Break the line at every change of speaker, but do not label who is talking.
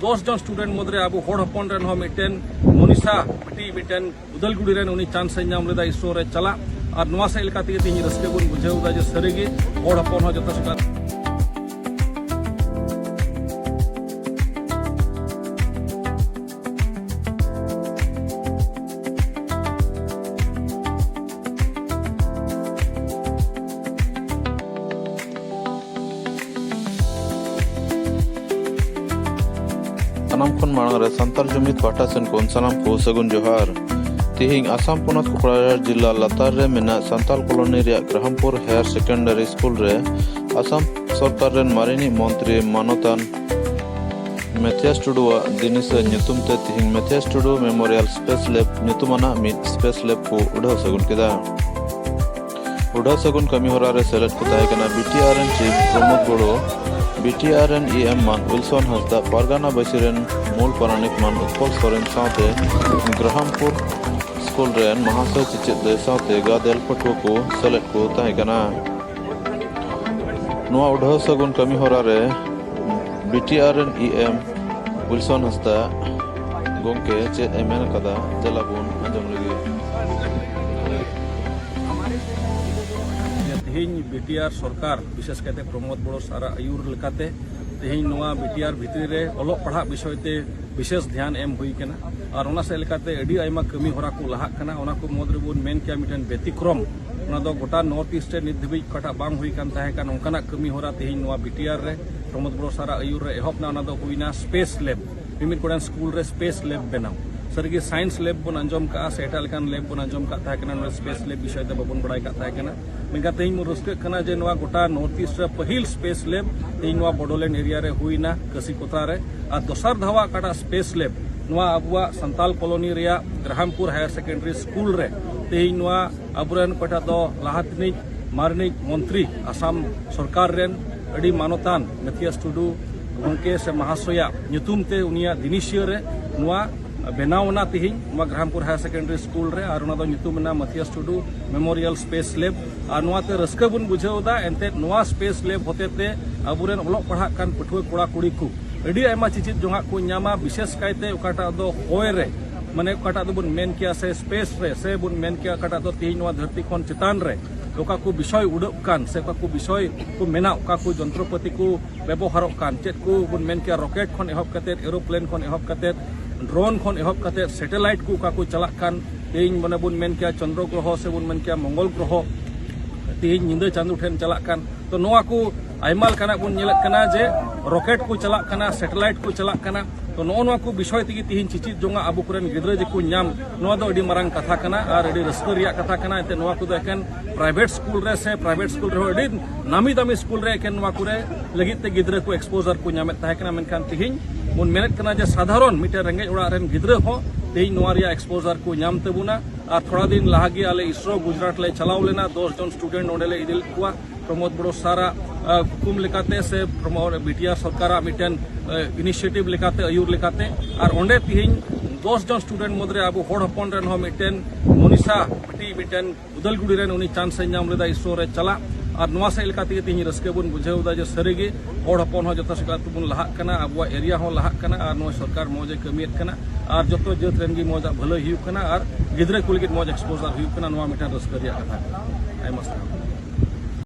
10 जन स्टूडेंट मदरे अब होड़ हपन रेन हो मिटेन मनीषा बिटी मिटेन उदलगुड़ी रेन उनी चांस नाम लेदा इसरो रे चला और नवा से लेका तेगे तिही रस्के बन बुझेउदा जे सरीगे होड़ हपन हो जता सका
सानाम खन मांग रे संताल जुमित पाटा सेन कोन सानाम को सगुन जोहार तिहिंग आसाम पुनत कोकराझार जिला लातार रे मेना संताल कॉलोनी रे ग्राहमपुर हायर सेकेंडरी स्कूल रे आसाम सरकार रेन मारिनी मंत्री मानतान मैथियास टुडू दिनिस ᱧᱩᱛᱩᱢ ᱛᱮ तिहिंग Mathias Tudu memorial space lab ᱧᱩᱛᱩᱢᱟᱱᱟ ᱢᱤᱫ स्पेस लैब को उड़ाव सगुन केदा उड़ाव सगुन कमी होरा रे सेलेक्ट को ताहे कना बीटीआरएन चीफ प्रमोद बोड़ो बीटीआरएन ईएम मान विल्सन हंसदा पारगाना बसिरेन मूल पारानिक मान उत्पल सोरेन साथे ग्राहमपुर स्कूल रेन महाशय चिचित साथे गादेल पटुआ को सेलेक्ट को ताहे कना नोआ उड़ाव सगुन कमी होरा रे बीटीआरएन ईएम विल्सन हंसदा गोंके चे एमएन कदा जलाबुन अंजम लगे
तेहिं बीटीआर सरकार विशेष करते प्रमोद बड़ो सारा आयुर लेकाते तेहिं नोआ बीटीआर भितरी रे ओलोग पढ़ा विषय ते विशेष ध्यान एम हुई कना और ओना से लेकाते अडी आयमा कमी होरा को लहाक कना ओना को मोद रे बोन मेन क्या मिटन व्यतिक्रम ओना दो गोटा नॉर्थ ईस्ट रे नित धबी कटा बांग हुई कान ताहे कान ओंकाना कमी होरा तेहिं नोआ बीटीआर रे प्रमोद बड़ो सारा आयुर रे एहब ना ओना दो हुईना स्पेस लैब मिमित कोडन स्कूल रे स्पेस लैब बनाव सरगी साइंस लैब बन अंजम का सेटा लेकान लैब बन अंजम का ताहे कना स्पेस लैब विषय ते बबन बड़ाई का ताहे कना मेगा तेहिं मु रस्के कना जे नोआ गोटा नॉर्थ ईस्ट रे पहिल स्पेस लैब तेहिं नोआ बडोलैंड एरिया रे हुईना कसीकोता रे आ दोसर धावा काटा स्पेस लैब नोआ अबुआ संताल कॉलोनी रिया ग्राहमपुर हायर सेकेंडरी स्कूल रे तेहिं नोआ अबुरेन कोटा दो लाहातनी मारनी मंत्री आसाम सरकार रेन अडी मानतान मैथियास टुडू गोंके से महाशया ᱧᱩᱛᱩᱢ ते उनिया दिनिशिया रे नोआ बेनावना तिहिं नोआ ग्राहमपुर हायर सेकेंडरी स्कूल रे और ओना दो ᱧᱩᱛᱩᱢ ना Mathias Tudu memorial space lab और नोआ ते रस्का बुन बुझावदा एंते नोआ स्पेस लैब होतेते अबुरेन ओलोग पढ़ा कान पठुआ कोड़ा कुड़ी को अडी आयमा चिचित जोंगा को ᱧᱟᱢᱟ विशेष कायते ओकाटा दो होय रे माने ओकाटा दो बुन मेन किया से स्पेस रे से बुन मेन किया ओकाटा दो तिहिं नोआ धरती खन चितान रे ओका को विषय उड़ब कान से ओका को विषय को मेना ओका को जंत्रपति को व्यवहार कान चेत को बुन मेन किया रॉकेट खन एहब कते एरोप्लेन खन एहब कते ड्रोन खन एहब कते सैटेलाइट को ओका को चला कान तिहिं माने बुन मेन किया चंद्र ग्रह से बुन मेन किया मंगल ग्रह तिहिं निंदा चांदू ठेन चला कान तो नोआ को आयमाल काना बुन नेलक कना जे रॉकेट को चला काना सैटेलाइट को चला काना तो नोआ को विषय तेगी तिहिं चिचित जोंगा आबु कुरेन गिद्रा जे को ᱧᱟᱢ नोआ दो अडी मारांग कथा कना और अडी रस्का रिया कथा कना एते नोआ को दो एकेन प्राइवेट स्कूल रे से प्राइवेट स्कूल रे अडी नामी दामी स्कूल रे एकेन नोआ कुरे लगित ते गिद्रा को एक्सपोजर को ᱧᱟᱢᱮत ताहे कना मेनखान तिहिं बुन मेनेत कना जे साधारण मिटे रेंगे ओड़ा रेन गिद्रा हो तेहिं नोआ रिया एक्सपोजर को ᱧᱟᱢ तबुना और थोड़ा दिन लागी आले इसरो गुजरात ले चलाव लेना 10 जन स्टूडेंट ओंडे ले इदिल कुआ प्रमोद बड़ो सारा हुकुम लेकाते से प्रमोद बीटीआर सरकार मिटन इनिशिएटिव लेकाते आयुर लेकाते और ओंडे तिहिं 10 जन स्टूडेंट मदरे अब होड़ हपन रेन हो मिटन मनीषा बिटी मिटन उदलगुड़ी रेन उनी चांस नाम लेदा इसरो रे चला और नवा से लेका तेगे तिहिं रस्के बन बुझेउदा जे सरीगे होड़ हपन हो जता सका तुबुन लहाक कना अबुआ एरिया हो लहाक कना और नवा सरकार मौजे कमियत कना और जतो जत रेन गी मौजा भलो हियु कना और गिद्रा को लगित मौज एक्सपोजर हियु कना नवा मिटन रस्के रिया कथा आय मस्त